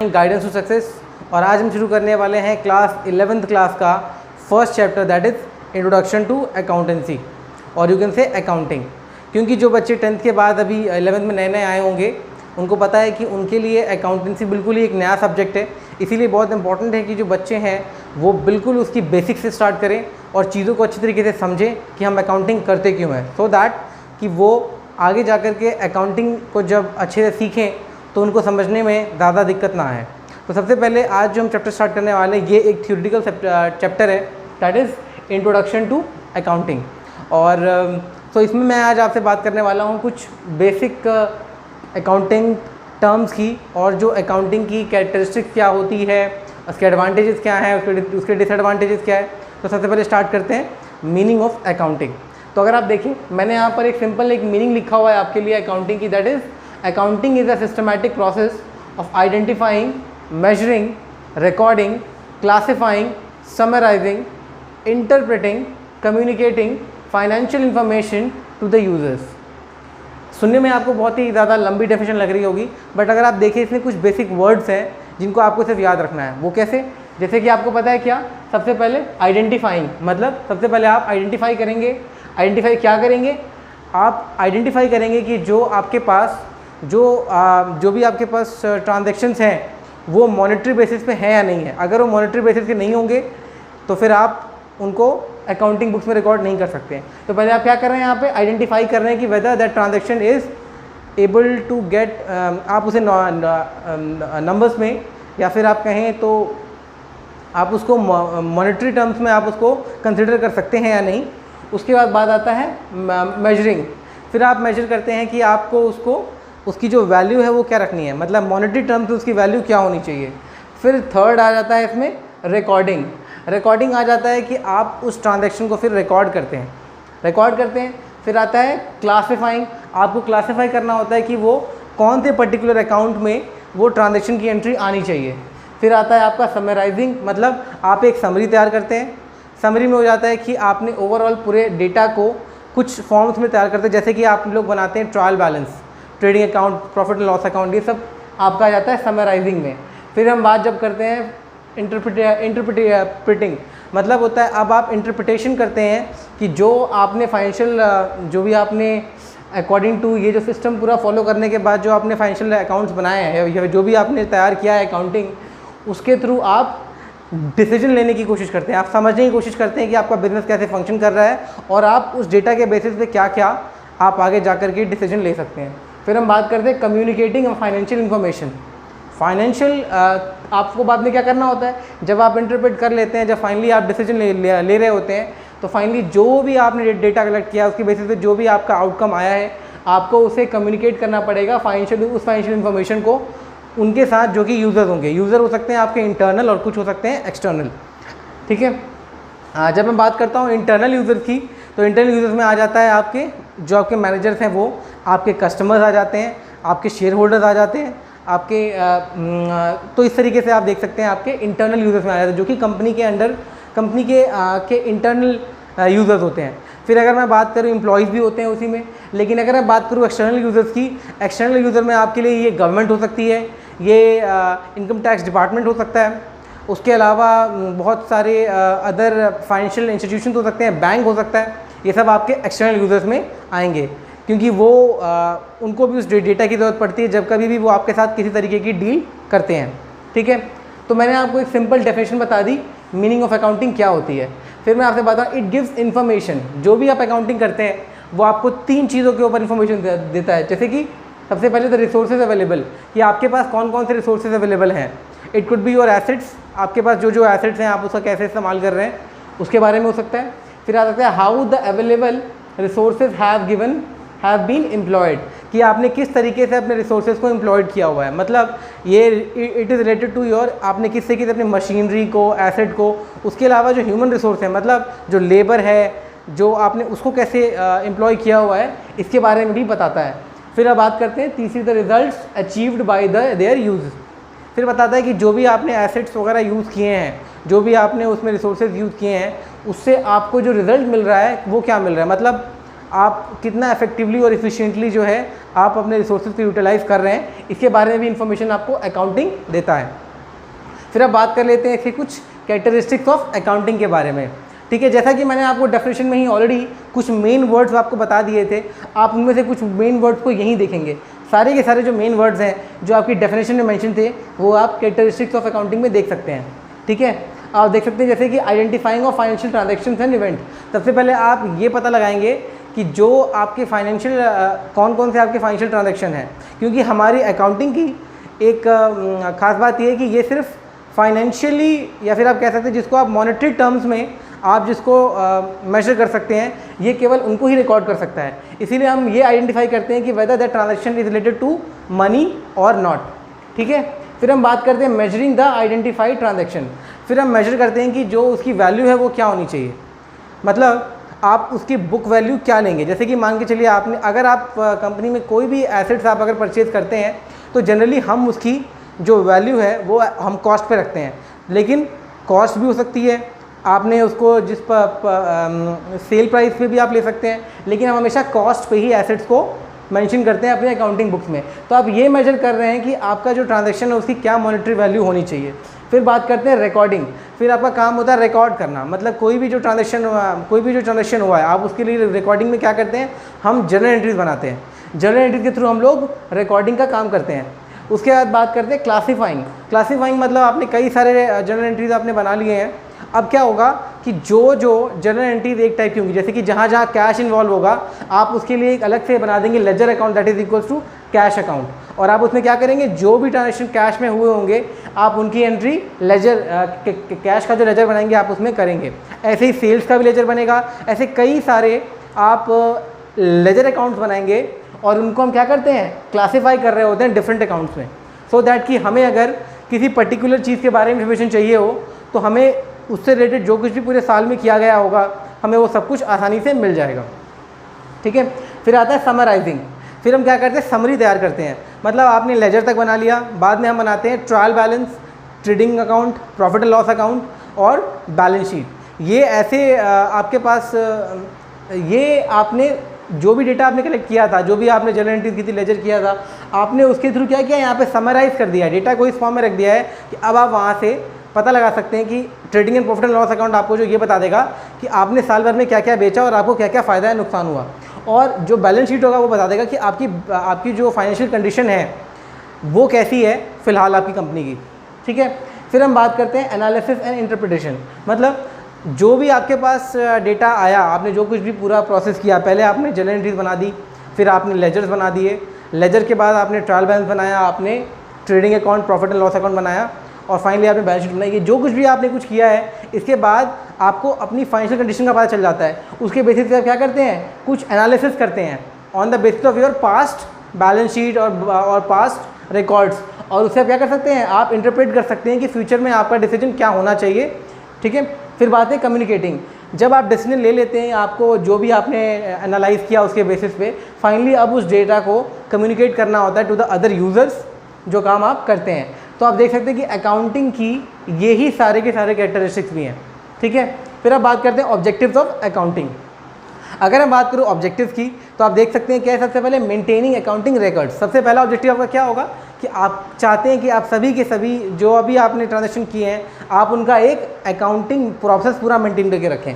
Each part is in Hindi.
Guidance to success. और आज हम शुरू करने वाले हैं क्लास 11th क्लास का first chapter, that is introduction to accountancy और यू कैन से अकाउंटिंग। क्योंकि जो बच्चे 10th के बाद अभी 11th में नए नए आए होंगे उनको पता है कि उनके लिए अकाउंटेंसी बिल्कुल ही एक नया सब्जेक्ट है, इसीलिए बहुत इंपॉर्टेंट है कि जो बच्चे हैं वो बिल्कुल उसकी बेसिक से स्टार्ट करें और चीज़ों को अच्छी तरीके से समझें कि हम अकाउंटिंग करते क्यों हैं, सो दैट कि वो आगे जा कर के अकाउंटिंग को जब अच्छे से सीखें तो उनको समझने में ज़्यादा दिक्कत ना आए। तो सबसे पहले आज जो हम चैप्टर स्टार्ट करने वाले हैं ये एक थ्योरेटिकल चैप्टर है, that is introduction to accounting. और तो इसमें मैं आज आपसे बात करने वाला हूँ कुछ बेसिक अकाउंटिंग टर्म्स की और जो अकाउंटिंग की कैरेक्टरिस्टिक्स क्या होती है, उसके एडवांटेजेस क्या हैं, उसके डिसएडवांटेजेस क्या है। तो सबसे पहले स्टार्ट करते हैं मीनिंग ऑफ अकाउंटिंग। तो अगर आप देखें मैंने यहाँ पर एक सिंपल एक मीनिंग लिखा हुआ है आपके लिए अकाउंटिंग की, that is accounting is a systematic process of identifying, measuring, recording, classifying, summarizing, interpreting, communicating financial information to the users। सुनने में आपको बहुत ही ज़्यादा लंबी डेफिनेशन लग रही होगी, बट अगर आप देखें इसमें कुछ बेसिक वर्ड्स हैं जिनको आपको सिर्फ याद रखना है। वो कैसे? जैसे कि आपको पता है क्या, सबसे पहले आइडेंटिफाइंग, मतलब सबसे पहले आप आइडेंटिफाई करेंगे। आइडेंटिफाई क्या करेंगे? आप आइडेंटिफाई करेंगे कि जो आपके पास जो भी आपके पास ट्रांजेक्शन्स हैं वो मॉनेटरी बेसिस पे है या नहीं है। अगर वो मॉनेटरी बेसिस पे नहीं होंगे तो फिर आप उनको अकाउंटिंग बुक्स में रिकॉर्ड नहीं कर सकते हैं। तो पहले आप क्या कर रहे हैं, यहाँ पे आइडेंटिफाई कर रहे हैं कि whether that transaction is able to get, आप उसे नंबर्स में या फिर आप कहें तो आप उसको मॉनेटरी टर्म्स में आप उसको कंसिडर कर सकते हैं या नहीं। उसके बाद बात आता है मेजरिंग। फिर आप मेजर करते हैं कि आपको उसकी जो वैल्यू है वो क्या रखनी है, मतलब मॉनेटरी टर्म्स में उसकी वैल्यू क्या होनी चाहिए। फिर थर्ड आ जाता है इसमें रिकॉर्डिंग। रिकॉर्डिंग आ जाता है कि आप उस ट्रांजैक्शन को फिर रिकॉर्ड करते हैं। फिर आता है क्लासिफाइंग। आपको क्लासिफाई करना होता है कि वो कौन से पर्टिकुलर अकाउंट में वो ट्रांजैक्शन की एंट्री आनी चाहिए। फिर आता है आपका समराइजिंग, मतलब आप एक समरी तैयार करते हैं। समरी में हो जाता है कि आपने ओवरऑल पूरे डेटा को कुछ फॉर्म्स में तैयार करते हैं, जैसे कि आप लोग बनाते हैं trial balance, trading account, profit and loss account, ये सब आपका आ जाता है समराइजिंग में। फिर हम बात जब करते हैं इंटरप्रिटिंग, मतलब होता है अब आप इंटरप्रिटेशन करते हैं कि जो आपने फाइनेंशियल जो भी आपने अकॉर्डिंग टू ये जो सिस्टम पूरा फॉलो करने के बाद जो आपने फाइनेंशियल अकाउंट्स बनाए हैं या जो भी आपने तैयार किया है अकाउंटिंग, उसके थ्रू आप डिसीजन लेने की कोशिश करते हैं, आप समझने की कोशिश करते हैं कि आपका बिजनेस कैसे फंक्शन कर रहा है और आप उस डेटा के बेसिस पे क्या क्या आप आगे जा कर के डिसीजन ले सकते हैं। फिर हम बात करते हैं कम्युनिकेटिंग फाइनेंशियल इन्फॉर्मेशन। फाइनेंशियल आपको बाद में क्या करना होता है, जब आप इंटरप्रेट कर लेते हैं, जब फाइनली आप डिसीजन ले रहे होते हैं, तो फाइनली जो भी आपने डेटा कलेक्ट किया उसके बेसिस पे जो भी आपका आउटकम आया है आपको उसे कम्युनिकेट करना पड़ेगा उस फाइनेंशियल इन्फॉर्मेशन को उनके साथ जो कि यूज़र होंगे। यूज़र हो सकते हैं आपके इंटरनल और कुछ हो सकते हैं एक्सटर्नल, ठीक है। जब मैं बात करता हूँ इंटरनल यूज़र की, तो इंटरनल यूज़र्स में आ जाता है आपके जो आपके मैनेजर्स हैं, वो आपके कस्टमर्स आ जाते हैं, आपके शेयर होल्डर्स आ जाते हैं, आपके तो इस तरीके से आप देख सकते हैं आपके इंटरनल यूज़र्स में आ जाते हैं जो कि कंपनी के अंडर कंपनी के इंटरनल यूज़र्स होते हैं। फिर अगर मैं बात करूँ एम्प्लॉयज़ भी होते हैं उसी में, लेकिन अगर मैं बात करूँ एक्सटर्नल यूज़र्स की, एक्सटर्नल यूज़र में आपके लिए ये गवर्नमेंट हो सकती है, ये इनकम टैक्स डिपार्टमेंट हो सकता है, उसके अलावा बहुत सारे अदर फाइनेंशियल इंस्टीट्यूशन हो सकते हैं, बैंक हो सकता है, ये सब आपके एक्सटर्नल यूज़र्स में आएंगे क्योंकि वो उनको भी उस डेटा की ज़रूरत पड़ती है जब कभी भी वो आपके साथ किसी तरीके की डील करते हैं, ठीक है। तो मैंने आपको एक सिंपल डेफिनेशन बता दी मीनिंग ऑफ अकाउंटिंग क्या होती है। फिर मैं आपसे बताऊँ, इट गिव्स इन्फॉर्मेशन। जो भी आप अकाउंटिंग करते हैं वो आपको 3 चीज़ों के ऊपर इन्फॉर्मेशन देता है, जैसे कि सबसे पहले तो रिसोर्सेज अवेलेबल, कि आपके पास कौन कौन से रिसोर्सेज अवेलेबल हैं। It could be your assets, आपके पास जो एसेट्स हैं आप उसका कैसे इस्तेमाल कर रहे हैं उसके बारे में हो सकता है। फिर आ सकता है how the available resources have been employed, कि आपने किस तरीके से अपने रिसोर्सेज को एम्प्लॉयड किया हुआ है, मतलब ये it is related to your, आपने किस तरीके से अपनी मशीनरी को, एसेट को, उसके अलावा जो ह्यूमन रिसोर्स है, मतलब जो लेबर है, जो आपने उसको कैसे एम्प्लॉय किया हुआ है, इसके बारे में भी बताता है। फिर अब बात करते हैं तीसरी, the results achieved by there use. फिर बताता है कि जो भी आपने एसेट्स वगैरह यूज़ किए हैं, जो भी आपने उसमें रिसोर्सेज यूज़ किए हैं, उससे आपको जो रिज़ल्ट मिल रहा है वो क्या मिल रहा है, मतलब आप कितना इफेक्टिवली और इफिशिएंटली जो है आप अपने रिसोर्सेज को यूटिलाइज कर रहे हैं, इसके बारे में भी इंफॉर्मेशन आपको अकाउंटिंग देता है। फिर अब बात कर लेते हैं कि कुछ कैरेक्टरिस्टिक्स ऑफ अकाउंटिंग के बारे में। ठीक है, जैसा कि मैंने आपको डेफिनेशन में ही ऑलरेडी कुछ मेन वर्ड्स आपको बता दिए थे, आप उनमें से कुछ मेन वर्ड्स को यहीं देखेंगे। सारे के सारे जो मेन वर्ड्स हैं जो आपकी डेफिनेशन में मेंशन थे वो आप कैरेक्टरिस्टिक्स ऑफ अकाउंटिंग में देख सकते हैं। ठीक है, आप देख सकते हैं जैसे कि identifying of financial transactions and event. सबसे पहले आप ये पता लगाएंगे कि जो आपके फाइनेंशियल कौन कौन से आपके फाइनेंशियल ट्रांजैक्शन हैं, क्योंकि हमारी अकाउंटिंग की एक ख़ास बात ये है कि ये सिर्फ फाइनेंशियली या फिर आप कह सकते हैं जिसको आप मॉनेटरी टर्म्स में आप जिसको मेजर कर सकते हैं, ये केवल उनको ही रिकॉर्ड कर सकता है। इसीलिए हम ये आइडेंटिफाई करते हैं कि whether that transaction is related to money और नॉट। ठीक है, फिर हम बात करते हैं मेजरिंग द आइडेंटिफाइड ट्रांजैक्शन। फिर हम मेजर करते हैं कि जो उसकी वैल्यू है वो क्या होनी चाहिए, मतलब आप उसकी बुक वैल्यू क्या लेंगे। जैसे कि मान के चलिए आपने, अगर आप कंपनी में कोई भी एसेट्स आप अगर परचेज़ करते हैं तो जनरली हम उसकी जो वैल्यू है वो हम कॉस्ट पे रखते हैं, लेकिन कॉस्ट भी हो सकती है, आपने उसको जिस सेल प्राइस पे भी आप ले सकते हैं, लेकिन हम हमेशा कॉस्ट पे ही एसेट्स को मेंशन करते हैं अपने अकाउंटिंग बुक्स में। तो आप ये मेजर कर रहे हैं कि आपका जो ट्रांजैक्शन है उसकी क्या मॉनेटरी वैल्यू होनी चाहिए। फिर बात करते हैं रिकॉर्डिंग। फिर आपका काम होता है रिकॉर्ड करना, मतलब कोई भी जो ट्रांजैक्शन हुआ है आप उसके लिए रिकॉर्डिंग में क्या करते हैं, हम जर्नल एंट्रीज बनाते हैं। जर्नल एंट्रीज के थ्रू हम लोग रिकॉर्डिंग का काम करते हैं। उसके बाद बात करते हैं क्लासीफाइंग मतलब आपने कई सारे जर्नल एंट्रीज आपने बना लिए हैं। अब क्या होगा कि जो जर्नल एंट्रीज एक टाइप की होंगी, जैसे कि जहाँ जहाँ कैश इन्वॉल्व होगा आप उसके लिए एक अलग से बना देंगे ledger account that is equals to cash account, और आप उसमें क्या करेंगे, जो भी ट्रांजेक्शन कैश में हुए होंगे आप उनकी एंट्री लेजर कैश का जो लेजर बनाएंगे आप उसमें करेंगे। ऐसे ही सेल्स का भी लेजर बनेगा। ऐसे कई सारे आप लेजर अकाउंट्स बनाएंगे और उनको हम क्या करते हैं, क्लासीफाई कर रहे होते हैं डिफरेंट अकाउंट्स में, सो दैट कि हमें अगर किसी पर्टिकुलर चीज़ के बारे में इंफॉर्मेशन चाहिए हो तो हमें उससे रिलेटेड जो कुछ भी पूरे साल में किया गया होगा हमें वो सब कुछ आसानी से मिल जाएगा। ठीक है, फिर आता है समराइजिंग। फिर हम क्या करते हैं, समरी तैयार करते हैं। मतलब आपने लेजर तक बना लिया, बाद में हम बनाते हैं trial balance, trading account, profit and loss account और बैलेंस शीट। ये ऐसे आपके पास ये आपने जो भी डेटा आपने कलेक्ट किया था, जो भी आपने जर्नल एंट्रीज की थी, लेजर किया था, आपने उसके थ्रू क्या किया, यहाँ पे समराइज़ कर दिया है, डेटा को इस फॉर्म में रख दिया है कि अब आप वहाँ से पता लगा सकते हैं कि trading and profit and loss account आपको जो ये बता देगा कि आपने साल भर में क्या क्या बेचा और आपको क्या क्या फ़ायदा है, नुकसान हुआ। और जो बैलेंस शीट होगा वो बता देगा कि आपकी जो फाइनेंशियल कंडीशन है वो कैसी है फ़िलहाल आपकी कंपनी की। ठीक है, फिर हम बात करते हैं एनालिसिस एंड इंटरप्रिटेशन। मतलब जो भी आपके पास डेटा आया, आपने जो कुछ भी पूरा प्रोसेस किया, पहले आपने जर्नल एंट्रीज बना दी, फिर आपने लेजर्स बना दिए, लेजर के बाद आपने ट्रायल बैलेंस बनाया, आपने trading account, profit and loss account बनाया, और फाइनली आपने बैलेंस शीट बनाई। जो कुछ भी आपने कुछ किया है, इसके बाद आपको अपनी फाइनेंशियल कंडीशन का पता चल जाता है। उसके बेसिस पे आप क्या करते हैं, कुछ एनालिसिस करते हैं on the basis of your past balance sheet और पास्ट रिकॉर्ड्स, और उससे आप क्या कर सकते हैं, आप इंटरप्रेट कर सकते हैं कि फ्यूचर में आपका डिसीजन क्या होना चाहिए। ठीक है, फिर बात है कम्युनिकेटिंग। जब आप डिसीजन ले लेते हैं, आपको जो भी आपने एनालाइज किया उसके बेसिस पे फाइनली अब उस डेटा को कम्युनिकेट करना होता है टू द अदर यूज़र्स, जो काम आप करते हैं। तो आप देख सकते हैं कि अकाउंटिंग की ये ही सारे के सारे कैरेक्टरिस्टिक्स भी हैं। ठीक है, फिर आप बात करते हैं ऑब्जेक्टिव्स ऑफ अकाउंटिंग। अगर हम बात करूँ ऑब्जेक्टिव्स की तो आप देख सकते हैं क्या है, सबसे पहले मेंटेनिंग अकाउंटिंग रिकॉर्ड। सबसे पहला ऑब्जेक्टिव आपका क्या होगा कि आप चाहते हैं कि आप सभी के सभी जो अभी आपने ट्रांजैक्शन किए हैं आप उनका एक अकाउंटिंग प्रोसेस पूरा मेंटेन करके रखें।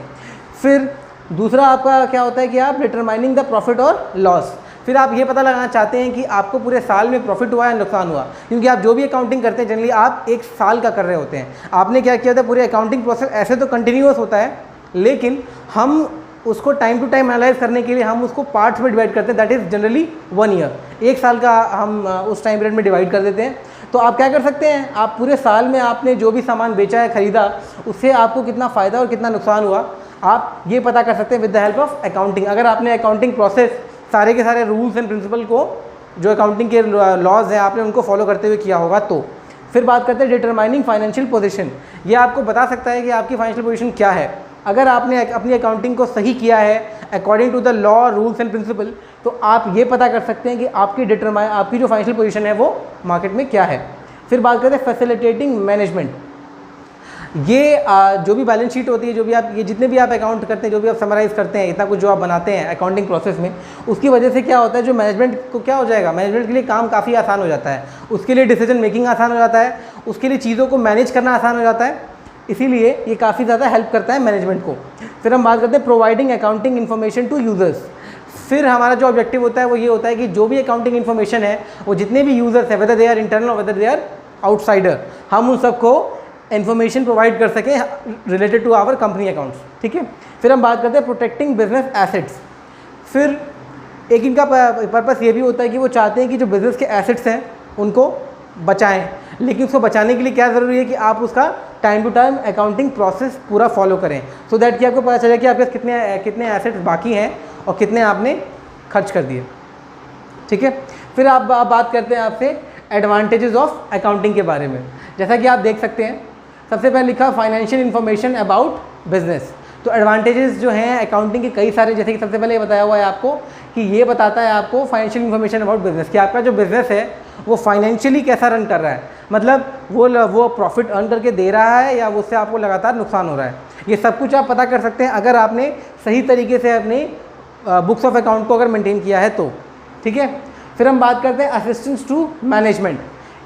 फिर दूसरा आपका क्या होता है कि आप डिटरमाइनिंग द प्रॉफिट और लॉस। फिर आप ये पता लगाना चाहते हैं कि आपको पूरे साल में प्रॉफिट हुआ या नुकसान हुआ, क्योंकि आप जो भी अकाउंटिंग करते हैं जनरली आप एक साल का कर रहे होते हैं। आपने क्या किया था, पूरे अकाउंटिंग प्रोसेस ऐसे तो कंटिन्यूअस होता है, लेकिन हम उसको टाइम टू टाइम एनालाइज करने के लिए हम उसको पार्ट्स में डिवाइड करते हैं, दैट इज़ जनरली 1 ईयर। एक साल का हम उस टाइम पीरियड में डिवाइड कर देते हैं। तो आप क्या कर सकते हैं, आप पूरे साल में आपने जो भी सामान बेचा है, ख़रीदा, उससे आपको कितना फ़ायदा और कितना नुकसान हुआ, आप ये पता कर सकते हैं with the help of accounting. अगर आपने अकाउंटिंग प्रोसेस सारे के सारे रूल्स एंड प्रिंसिपल को, जो अकाउंटिंग के लॉज हैं, आपने उनको फॉलो करते हुए किया होगा तो। फिर बात करते हैं डिटरमाइनिंग फाइनेंशियल पोजीशन। ये आपको बता सकता है कि आपकी फाइनेंशियल पोजीशन क्या है। अगर आपने अपनी अकाउंटिंग को सही किया है according to the law, rules and principle, तो आप ये पता कर सकते हैं कि आपकी जो फाइनेंशियल पोजीशन है वो मार्केट में क्या है। फिर बात करते हैं फैसिलिटेटिंग मैनेजमेंट। ये जो भी बैलेंस शीट होती है, जो भी आप ये जितने भी आप अकाउंट करते हैं, जो भी आप समराइज़ करते हैं, इतना कुछ जो आप बनाते हैं अकाउंटिंग प्रोसेस में, उसकी वजह से क्या होता है, जो मैनेजमेंट को क्या हो जाएगा, मैनेजमेंट के लिए काम काफ़ी आसान हो जाता है, उसके लिए डिसीजन मेकिंग आसान हो जाता है, उसके लिए चीज़ों को मैनेज करना आसान हो जाता है, इसीलिए ये काफ़ी ज़्यादा हेल्प करता है मैनेजमेंट को। फिर हम बात करते हैं providing accounting information to users. फिर हमारा जो ऑब्जेक्टिव होता है वो ये होता है कि जो भी अकाउंटिंग इन्फॉर्मेशन है वो जितने भी यूज़र्स हैं, whether they are internal whether they are outsider, हम उन सबको इन्फॉर्मेशन प्रोवाइड कर सकें related to our company accounts. ठीक है। फिर हम बात करते हैं प्रोटेक्टिंग बिजनेस एसेट्स। फिर एक इनका पर्पस ये भी होता है कि वो चाहते हैं कि जो बिज़नेस के एसेट्स हैं उनको बचाएं, लेकिन उसको बचाने के लिए क्या ज़रूरी है कि आप उसका time to time accounting process पूरा फॉलो करें, सो दैट कि आपको पता चले कि आपके पास कितने एसेट्स बाकी हैं और कितने आपने खर्च कर दिए। ठीक है। फिर आप बात करते हैं आपसे एडवांटेजेस ऑफ अकाउंटिंग के बारे में। जैसा कि आप देख सकते हैं, सबसे पहले लिखा फाइनेंशियल इन्फॉर्मेशन अबाउट बिजनेस। तो एडवांटेजेस जो हैं अकाउंटिंग के कई सारे, जैसे कि सबसे पहले ये बताया हुआ है आपको कि ये बताता है आपको फाइनेंशियल इन्फॉर्मेशन अबाउट बिजनेस कि आपका जो बिज़नेस है वो फाइनेंशियली कैसा रन कर रहा है, मतलब वो प्रॉफिट अर्न करके दे रहा है या उससे आपको लगातार नुकसान हो रहा है। ये सब कुछ आप पता कर सकते हैं अगर आपने सही तरीके से अपने बुक्स ऑफ अकाउंट को अगर मेंटेन किया है तो। ठीक है। फिर हम बात करते हैं असिस्टेंस टू मैनेजमेंट।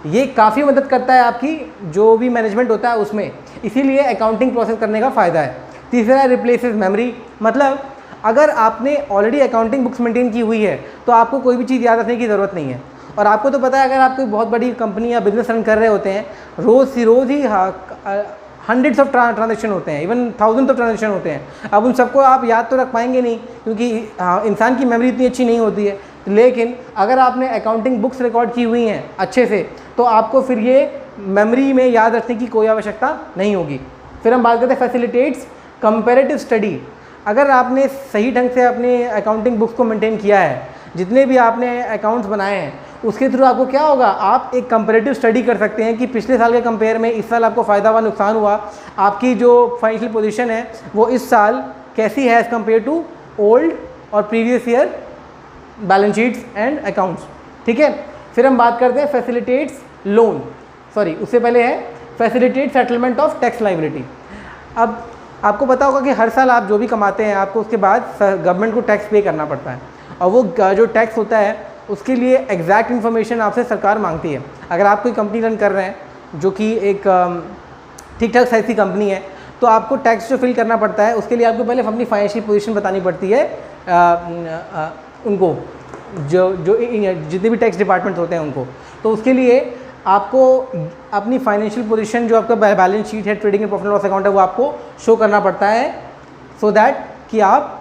ये काफ़ी मदद करता है आपकी जो भी मैनेजमेंट होता है उसमें, इसीलिए अकाउंटिंग प्रोसेस करने का फ़ायदा है। तीसरा है रिप्लेसेस मेमोरी, मतलब अगर आपने ऑलरेडी अकाउंटिंग बुक्स मेंटेन की हुई है तो आपको कोई भी चीज़ याद रखने की ज़रूरत नहीं है। और आपको तो पता है अगर आप कोई बहुत बड़ी कंपनी या बिजनेस रन कर रहे होते हैं, रोज़ ही हंड्रेड्स ऑफ ट्रांजेक्शन होते हैं, इवन थाउजेंड्स ऑफ ट्रांजेक्शन होते हैं। अब उन सबको आप याद तो रख पाएंगे नहीं क्योंकि इंसान की मेमोरी इतनी अच्छी नहीं होती है, लेकिन अगर आपने अकाउंटिंग बुक्स रिकॉर्ड की हुई हैं अच्छे से तो आपको फिर ये मेमोरी में याद रखने की कोई आवश्यकता नहीं होगी। फिर हम बात करते हैं फैसिलिटेट्स कंपैरेटिव स्टडी। अगर आपने सही ढंग से अपने अकाउंटिंग बुक्स को मेंटेन किया है, जितने भी आपने अकाउंट्स बनाए हैं, उसके थ्रू आपको क्या होगा, आप एक कंपैरेटिव स्टडी कर सकते हैं कि पिछले साल के कंपेयर में इस साल आपको फ़ायदा हुआ नुकसान हुआ, आपकी जो फाइनेंशियल पोजीशन है वो इस साल कैसी है एज़ कम्पेयर टू ओल्ड और previous year balance sheets and accounts. ठीक है। फिर हम बात करते हैं फैसिलिटेट्स लोन, उससे पहले है facilitate settlement of tax liability. अब आपको पता होगा कि हर साल आप जो भी कमाते हैं आपको उसके बाद गवर्नमेंट को टैक्स पे करना पड़ता है, और वो जो टैक्स होता है उसके लिए एग्जैक्ट इन्फॉर्मेशन आपसे सरकार मांगती है। अगर आप कोई कंपनी रन कर रहे हैं जो कि एक ठीक ठाक साइज की कंपनी है तो आपको टैक्स जो फिल करना पड़ता है उसके लिए आपको पहले अपनी फाइनेंशियल पोजीशन बतानी पड़ती है उनको, जो जितने भी टैक्स डिपार्टमेंट होते हैं उनको। तो उसके लिए आपको अपनी फाइनेंशियल पोजीशन जो आपका बैलेंस शीट है, trading and profit loss account है, वो आपको शो करना पड़ता है सो दैट कि आप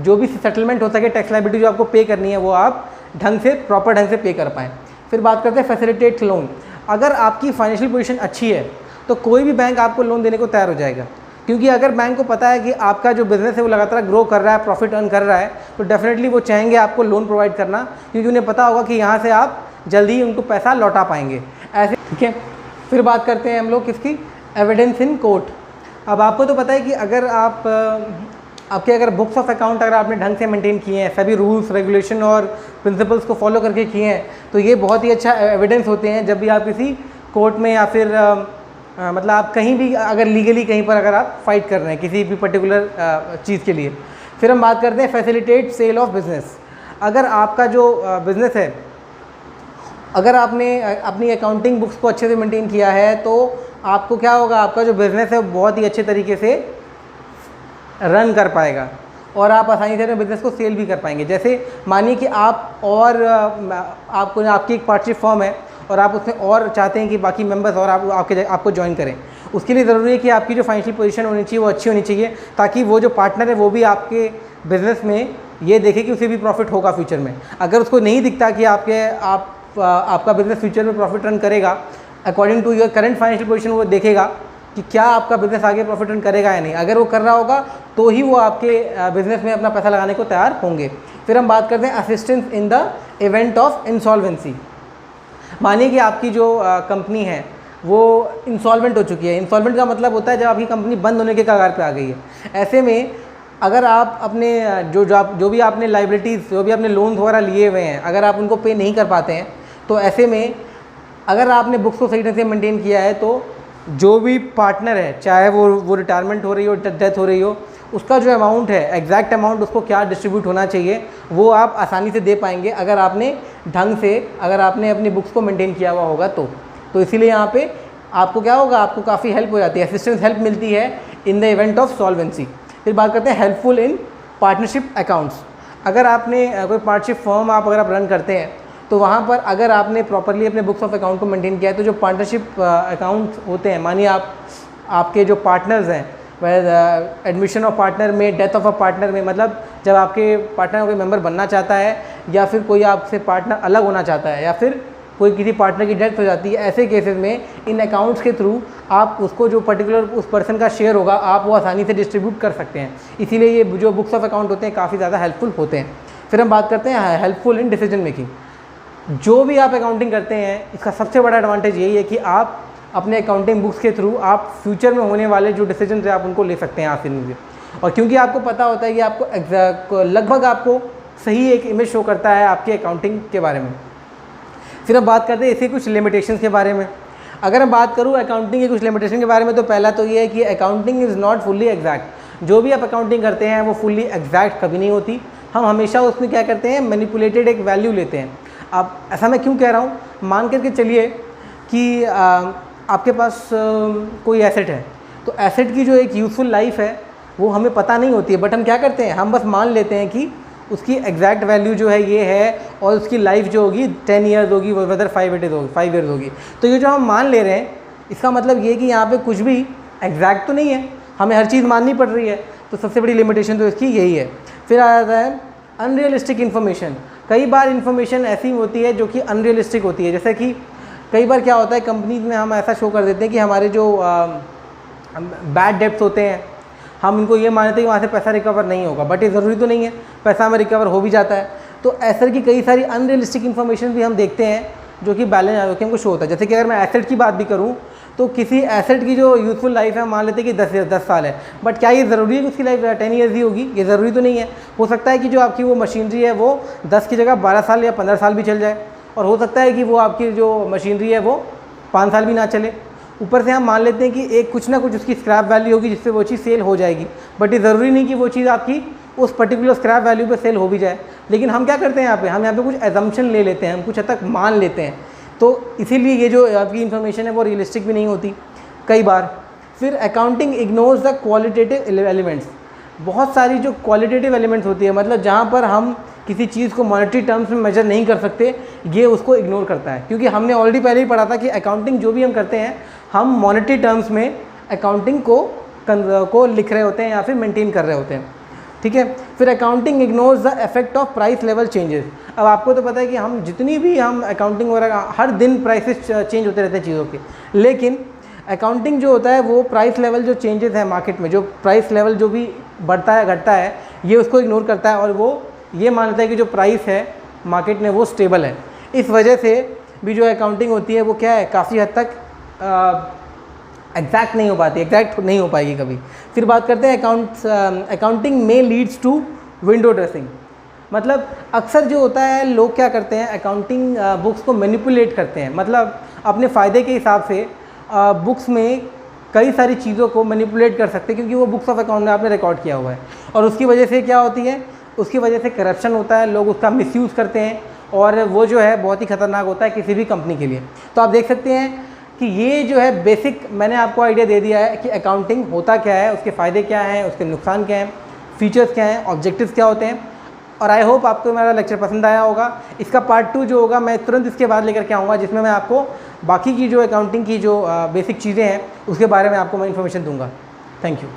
जो भी सेटलमेंट हो सके टैक्स लायबिलिटी जो आपको पे करनी है वो आप ढंग से प्रॉपर ढंग से पे कर पाएँ। फिर बात करते हैं फैसिलिटेट लोन। अगर आपकी फाइनेंशियल पोजीशन अच्छी है तो कोई भी बैंक आपको लोन देने को तैयार हो जाएगा, क्योंकि अगर बैंक को पता है कि आपका जो बिज़नेस है वो लगातार ग्रो कर रहा है, प्रॉफिट अर्न कर रहा है, तो डेफिनेटली वो चाहेंगे आपको लोन प्रोवाइड करना, क्योंकि उन्हें पता होगा कि यहाँ से आप जल्दी ही उनको पैसा लौटा पाएंगे ऐसे। ठीक है। फिर बात करते हैं हम लोग किसकी, एविडेंस इन कोर्ट। अब आपको तो पता है कि अगर आपके अगर बुक्स ऑफ अकाउंट अगर आपने ढंग से मेंटेन किए हैं, सभी रूल्स रेगुलेशन और प्रिंसिपल्स को फॉलो करके किए हैं, तो ये बहुत ही अच्छा एविडेंस होते हैं जब भी आप किसी कोर्ट में या फिर मतलब आप कहीं भी अगर लीगली कहीं पर अगर आप फाइट कर रहे हैं किसी भी पर्टिकुलर चीज़ के लिए। फिर हम बात करते हैं फैसिलिटेट सेल ऑफ बिज़नेस। अगर आपका जो बिज़नेस है, अगर आपने अपनी अकाउंटिंग बुक्स को अच्छे से मेंटेन किया है तो आपको क्या होगा, आपका जो बिज़नेस है वो बहुत ही अच्छे तरीके से रन कर पाएगा और आप आसानी से अपने बिज़नेस को सेल भी कर पाएंगे। जैसे मानिए कि आप और आपकी एक पार्टनरशिप फर्म है और आप उसमें और चाहते हैं कि बाकी मेंबर्स और आपको ज्वाइन करें, उसके लिए ज़रूरी है कि आपकी जो फाइनेंशियल पोजीशन होनी चाहिए वो अच्छी होनी चाहिए, ताकि वो जो पार्टनर है वो भी आपके बिज़नेस में ये देखे कि उसे भी प्रॉफिट होगा फ्यूचर में। अगर उसको नहीं दिखता कि आपका बिज़नेस फ्यूचर में प्रॉफिट रन करेगा according to your current financial position, वो देखेगा कि क्या आपका बिज़नेस आगे प्रॉफिट रन करेगा या नहीं। अगर वो कर रहा होगा तो ही वो आपके बिज़नेस में अपना पैसा लगाने को तैयार होंगे। फिर हम बात करते हैं assistance in the event of insolvency. मानिए कि आपकी जो कंपनी है वो इंसॉल्वेंट हो चुकी है। इंसॉल्वेंट का मतलब होता है जब आपकी कंपनी बंद होने के कगार पे आ गई है। ऐसे में अगर आप अपने जो भी आपने लाइबिलिटीज़, जो भी आपने लोन वगैरह लिए हुए हैं, अगर आप उनको पे नहीं कर पाते हैं तो ऐसे में अगर आपने बुक्स को सही ढंग से मेंटेन किया है तो जो भी पार्टनर है, चाहे वो रिटायरमेंट हो रही हो, डेथ हो रही हो, उसका जो अमाउंट है, एग्जैक्ट अमाउंट उसको क्या डिस्ट्रीब्यूट होना चाहिए, वो आप आसानी से दे पाएंगे अगर आपने ढंग से, अगर आपने अपनी बुक्स को मेंटेन किया हुआ होगा तो इसीलिए यहाँ पे आपको क्या होगा, आपको काफ़ी हेल्प हो जाती है, असिस्टेंस हेल्प मिलती है in the event of solvency. फिर बात करते हैं हेल्पफुल इन पार्टनरशिप अकाउंट्स। अगर आपने कोई पार्टनरशिप फर्म आप अगर आप रन करते हैं तो वहाँ पर अगर आपने प्रॉपरली अपने बुक्स ऑफ अकाउंट को मेंटेन किया है तो जो पार्टनरशिप अकाउंट होते हैं, मानिए आपके जो पार्टनर्स हैं, वह एडमिशन ऑफ पार्टनर में, डेथ ऑफ अ पार्टनर में, मतलब जब आपके पार्टनर कोई मेंबर बनना चाहता है या फिर कोई आपसे पार्टनर अलग होना चाहता है या फिर कोई किसी पार्टनर की डेथ हो जाती है, ऐसे केसेस में इन अकाउंट्स के थ्रू आप उसको जो पर्टिकुलर उस पर्सन का शेयर होगा आप वो आसानी से डिस्ट्रीब्यूट कर सकते हैं। इसीलिए ये जो बुक्स ऑफ अकाउंट होते हैं काफ़ी ज़्यादा हेल्पफुल होते हैं। फिर हम बात करते हैं हेल्पफुल इन डिसीजन मेकिंग। जो भी आप अकाउंटिंग करते हैं, इसका सबसे बड़ा एडवांटेज यही है कि आप अपने अकाउंटिंग बुक्स के थ्रू आप फ्यूचर में होने वाले जो डिसीजन है आप उनको ले सकते हैं आसानी से। और क्योंकि आपको पता होता है कि आपको लगभग आपको सही एक इमेज शो करता है आपके अकाउंटिंग के बारे में। फिर हम बात करते हैं इसे कुछ लिमिटेशंस के बारे में। अगर मैं बात करूँ अकाउंटिंग के कुछ लिमिटेशन के बारे में, तो पहला तो ये है कि accounting is not fully exact. जो भी आप अकाउंटिंग करते हैं वो फुल्ली एग्जैक्ट कभी नहीं होती। हम हमेशा उसमें क्या करते हैं, मैनिपुलेटेड एक वैल्यू लेते हैं। अब ऐसा मैं क्यों कह रहा हूँ, मान करके चलिए कि आपके पास कोई एसेट है, तो एसेट की जो एक यूज़फुल लाइफ है वो हमें पता नहीं होती है, बट हम क्या करते हैं, हम बस मान लेते हैं कि उसकी एग्जैक्ट वैल्यू जो है ये है और उसकी लाइफ जो होगी 10 ईयर्स होगी, वेदर 5 ईयर्स होगी। तो ये जो हम मान ले रहे हैं इसका मतलब ये कि यहाँ पे कुछ भी एग्जैक्ट तो नहीं है, हमें हर चीज़ माननी पड़ रही है। तो सबसे बड़ी लिमिटेशन तो इसकी यही है। फिर आ जाता है अनरियलिस्टिक इन्फॉर्मेशन। कई बार इन्फॉर्मेशन ऐसी होती है जो कि अनरियलिस्टिक होती है। जैसे कि कई बार क्या होता है, कंपनीज में हम ऐसा शो कर देते हैं कि हमारे जो बैड डेब्ट्स होते हैं हम इनको ये मानते हैं कि वहाँ से पैसा रिकवर नहीं होगा, बट ये ज़रूरी तो नहीं है, पैसा हमें रिकवर हो भी जाता है। तो ऐसे की कई सारी अनरियलिस्टिक इन्फॉर्मेशन भी हम देखते हैं जो कि बैलेंस होकर हमको शो होता है। जैसे कि अगर मैं एसेट की बात भी करूँ तो किसी एसेट की जो यूज़फुल लाइफ है मान लेते हैं कि 10 साल है, बट क्या ये ज़रूरी है कि उसकी लाइफ 10 ईयर्स ही होगी? ये ज़रूरी तो नहीं है। हो सकता है कि जो आपकी वो मशीनरी है वो 10 की जगह 12 साल या 15 साल भी चल जाए, और हो सकता है कि वो आपकी जो मशीनरी है वो 5 साल भी ना चले। ऊपर से हम मान लेते हैं कि एक कुछ ना कुछ उसकी स्क्रैप वैल्यू होगी जिससे वो चीज़ सेल हो जाएगी, बट ये ज़रूरी नहीं कि वो चीज़ आपकी उस पर्टिकुलर स्क्रैप वैल्यू पे सेल हो भी जाए। लेकिन हम क्या करते हैं हम यहाँ पे कुछ एजम्पशन ले लेते हैं, हम कुछ हद तक मान लेते हैं, तो इसीलिए ये जो आपकी इन्फॉर्मेशन है वो रियलिस्टिक भी नहीं होती कई बार। फिर accounting ignores the qualitative elements. बहुत सारी जो क्वालिटेटिव एलिमेंट्स होती है, मतलब जहाँ पर हम किसी चीज़ को मॉनेटरी टर्म्स में मेजर नहीं कर सकते, ये उसको इग्नोर करता है। क्योंकि हमने ऑलरेडी पहले ही पढ़ा था कि अकाउंटिंग जो भी हम करते हैं हम मॉनेटरी टर्म्स में अकाउंटिंग को लिख रहे होते हैं या फिर मेंटेन कर रहे होते हैं, ठीक है। फिर accounting ignores the effect of price level changes. अब आपको तो पता है कि हम जितनी भी हम अकाउंटिंग वगैरह हर दिन प्राइसेस चेंज होते रहते हैं चीज़ों के, लेकिन अकाउंटिंग जो होता है वो प्राइस लेवल जो चेंजेस है मार्केट में, जो प्राइस लेवल जो भी बढ़ता है घटता है, ये उसको इग्नोर करता है और वो ये मानता है कि जो प्राइस है मार्केट में वो स्टेबल है। इस वजह से भी जो अकाउंटिंग होती है वो क्या है, काफ़ी हद तक एग्जैक्ट नहीं हो पाती, एग्जैक्ट नहीं हो पाएगी कभी। फिर बात करते हैं अकाउंटिंग में लीड्स टू विंडो ड्रेसिंग। मतलब अक्सर जो होता है लोग क्या करते हैं, अकाउंटिंग बुक्स को मैनिपुलेट करते हैं, मतलब अपने फ़ायदे के हिसाब से बुक्स में कई सारी चीज़ों को मैनिपुलेट कर सकते हैं, क्योंकि वो बुक्स ऑफ अकाउंट में आपने रिकॉर्ड किया हुआ है। और उसकी वजह से क्या होती है, उसकी वजह से करप्शन होता है, लोग उसका मिसयूज़ करते हैं और वो जो है बहुत ही ख़तरनाक होता है किसी भी कंपनी के लिए। तो आप देख सकते हैं कि ये जो है बेसिक मैंने आपको आइडिया दे दिया है कि अकाउंटिंग होता क्या है, उसके फ़ायदे क्या हैं, उसके नुकसान क्या हैं, फीचर्स क्या हैं, ऑब्जेक्टिव्स क्या होते हैं। और आई होप आपको मेरा लेक्चर पसंद आया होगा। इसका पार्ट 2 जो होगा मैं तुरंत इसके बाद लेकर के आऊँगा, जिसमें मैं आपको बाकी की जो अकाउंटिंग की जो बेसिक चीज़ें हैं उसके बारे में आपको मैं इन्फॉर्मेशन दूँगा। Thank you.